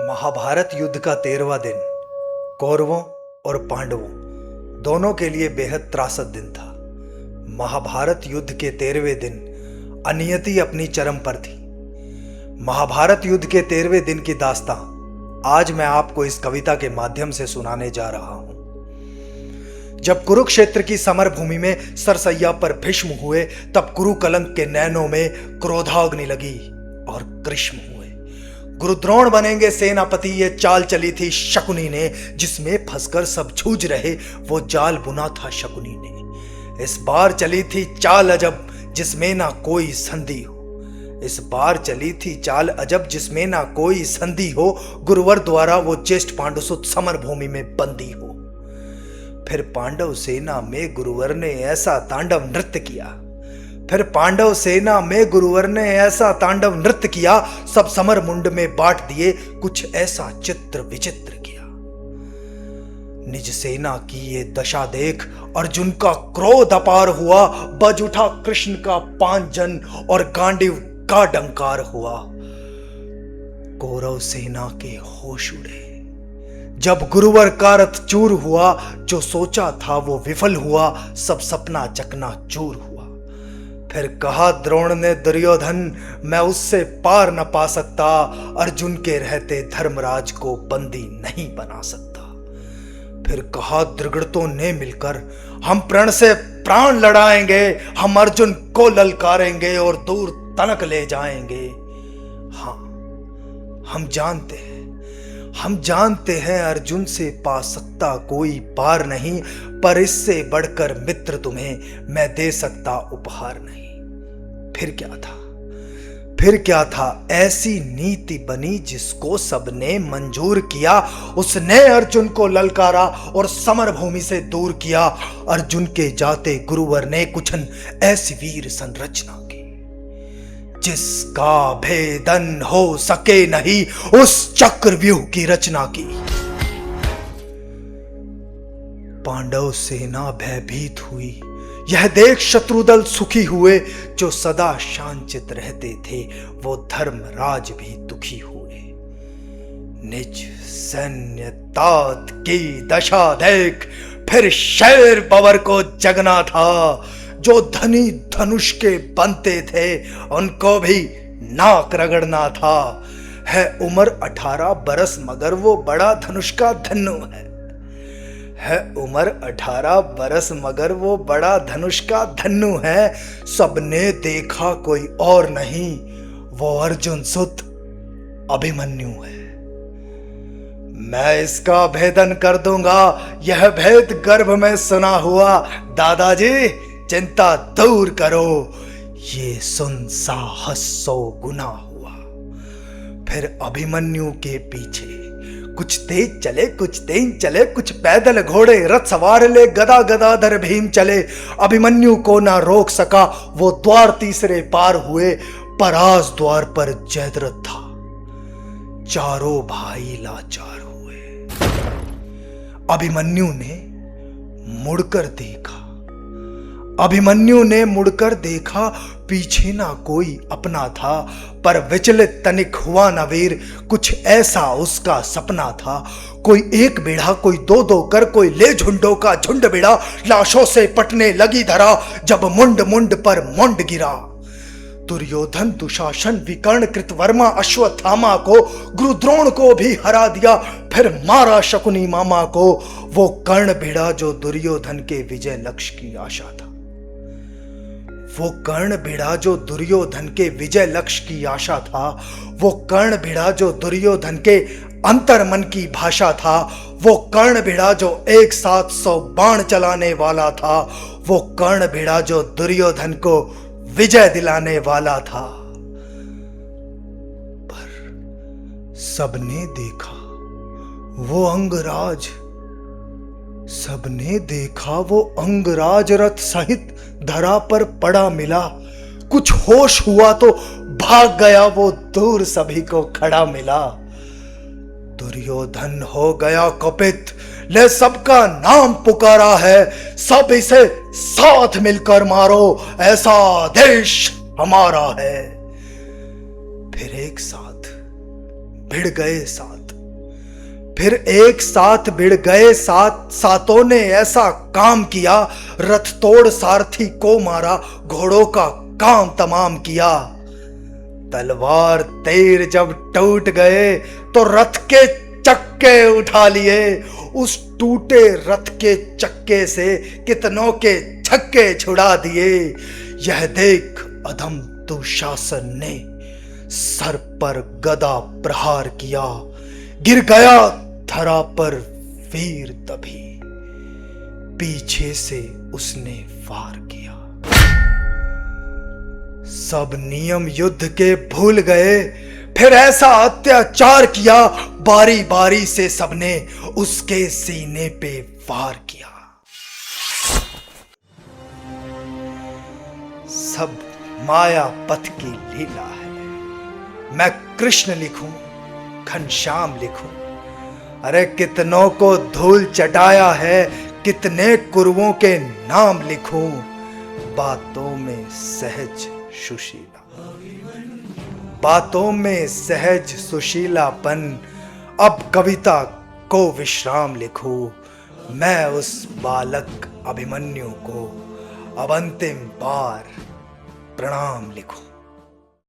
महाभारत युद्ध का 13वां दिन कौरवों और पांडवों दोनों के लिए बेहद त्रासद दिन था। महाभारत युद्ध के 13वें दिन अनियति अपनी चरम पर थी। महाभारत युद्ध के 13वें दिन की दास्तां आज मैं आपको इस कविता के माध्यम से सुनाने जा रहा हूं। जब कुरुक्षेत्र की समर भूमि में सरसैया पर भीष्म हुए, तब कुरुकलंक के नैनों में क्रोधाग्नि लगी और कृष्ण हुए। गुरुद्रोण बनेंगे सेनापति, ये चाल चली थी शकुनी ने, जिसमें फंसकर सब जूझ रहे वो जाल बुना था शकुनी ने। इस बार चली थी चाल अजब, जिसमें ना कोई संधि हो। इस बार चली थी चाल अजब, जिसमें ना कोई संधि हो। गुरुवर द्वारा वो ज्येष्ठ पांडुसुत समर भूमि में बंदी हो। फिर पांडव सेना में गुरुवर ने ऐसा तांडव नृत्य किया। फिर पांडव सेना में गुरुवर ने ऐसा तांडव नृत्य किया, सब समर मुंड में बांट दिए, कुछ ऐसा चित्र विचित्र किया। निज सेना की ये दशा देख अर्जुन का क्रोध अपार हुआ। बज उठा कृष्ण का पांजन और गांडीव का डंकार हुआ। कौरव सेना के होश उड़े जब गुरुवर का रथ चूर हुआ। जो सोचा था वो विफल हुआ, सब सपना चकना चूर हुआ। फिर कहा द्रोण ने दुर्योधन, मैं उससे पार न पा सकता। अर्जुन के रहते धर्मराज को बंदी नहीं बना सकता। फिर कहा द्रुगर्तों ने मिलकर, हम प्रण से प्राण लड़ाएंगे। हम अर्जुन को ललकारेंगे और दूर तनक ले जाएंगे। हाँ, हम जानते हैं अर्जुन से पा सकता कोई पार नहीं, पर इससे बढ़कर मित्र तुम्हें मैं दे सकता उपहार नहीं। फिर क्या था ऐसी नीति बनी जिसको सबने मंजूर किया। उसने अर्जुन को ललकारा और समर भूमि से दूर किया। अर्जुन के जाते गुरुवर ने कुछ ऐसी वीर संरचना की, जिसका भेदन हो सके नहीं, उस चक्रव्यूह की रचना की। पांडव सेना भयभीत हुई, यह देख शत्रुदल सुखी हुए। जो सदा शांतित रहते थे वो धर्मराज भी दुखी हुए। निज सैन्य तात की दशा देख फिर शेर बवर को जगना था। जो धनी धनुष के बनते थे उनको भी नाक रगड़ना था। है उम्र 18 बरस मगर वो बड़ा धनुष का धन्नु है उम्र 18 बरस मगर वो बड़ा धनुष का धन्नु है। सबने देखा कोई और नहीं, वो अर्जुन सुत अभिमन्यु है। मैं इसका भेदन कर दूंगा, यह भेद गर्भ में सुना हुआ। दादाजी चिंता दूर करो, ये सुन साहस 100 गुना हुआ। फिर अभिमन्यु के पीछे कुछ तेज चले, कुछ तेज चले, कुछ पैदल घोड़े रथ सवार ले। गदा गदाधर भीम चले, अभिमन्यु को ना रोक सका। वो द्वार तीसरे पार हुए, परास द्वार पर जयद्रथ था। चारों भाई लाचार हुए। अभिमन्यु ने मुड़कर देखा, पीछे ना कोई अपना था। पर विचलित तनिक हुआ न वीर, कुछ ऐसा उसका सपना था। कोई एक बेड़ा, कोई दो कर, कोई ले झुंडों का झुंड बेड़ा। लाशों से पटने लगी धरा, जब मुंड मुंड पर मुंड गिरा। दुर्योधन दुशासन विकर्ण कृतवर्मा अश्वत्थामा को, गुरुद्रोण को भी हरा दिया। फिर मारा शकुनी मामा को। वो कर्ण भिड़ा जो दुर्योधन के विजय लक्ष्य की आशा था। वो कर्ण भिड़ा जो दुर्योधन के विजय लक्ष्य की आशा था। वो कर्ण भिड़ा जो दुर्योधन के अंतर मन की भाषा था। वो कर्ण भिड़ा जो एक साथ 100 बाण चलाने वाला था। वो कर्ण भिड़ा जो दुर्योधन को विजय दिलाने वाला था। पर सबने देखा वो अंगराज रथ सहित धरा पर पड़ा मिला। कुछ होश हुआ तो भाग गया वो दूर, सभी को खड़ा मिला। दुर्योधन हो गया कुपित, ले सबका नाम पुकारा है। सब इसे साथ मिलकर मारो, ऐसा देश हमारा है। फिर एक साथ भिड़ गए साथ फिर एक साथ भिड़ गए सातों ने ऐसा काम किया, रथ तोड़ सारथी को मारा, घोड़ों का काम तमाम किया। तलवार तीर जब टूट गए तो रथ के चक्के उठा लिए, उस टूटे रथ के चक्के से कितनों के छक्के छुड़ा दिए। यह देख अधम दुशासन ने सर पर गदा प्रहार किया, गिर गया धरा पर वीर तभी, पीछे से उसने वार किया। सब नियम युद्ध के भूल गए, फिर ऐसा अत्याचार किया, बारी बारी से सबने उसके सीने पे वार किया। सब माया पथ की लीला है, मैं कृष्ण लिखूं घनश्याम लिखूं, अरे कितनों को धूल चटाया है, कितने कुरवों के नाम लिखूं। बातों में सहज सुशीला, बातों में सहज सुशीलापन, अब कविता को विश्राम लिखूं। मैं उस बालक अभिमन्यु को अब अंतिम बार प्रणाम लिखूं।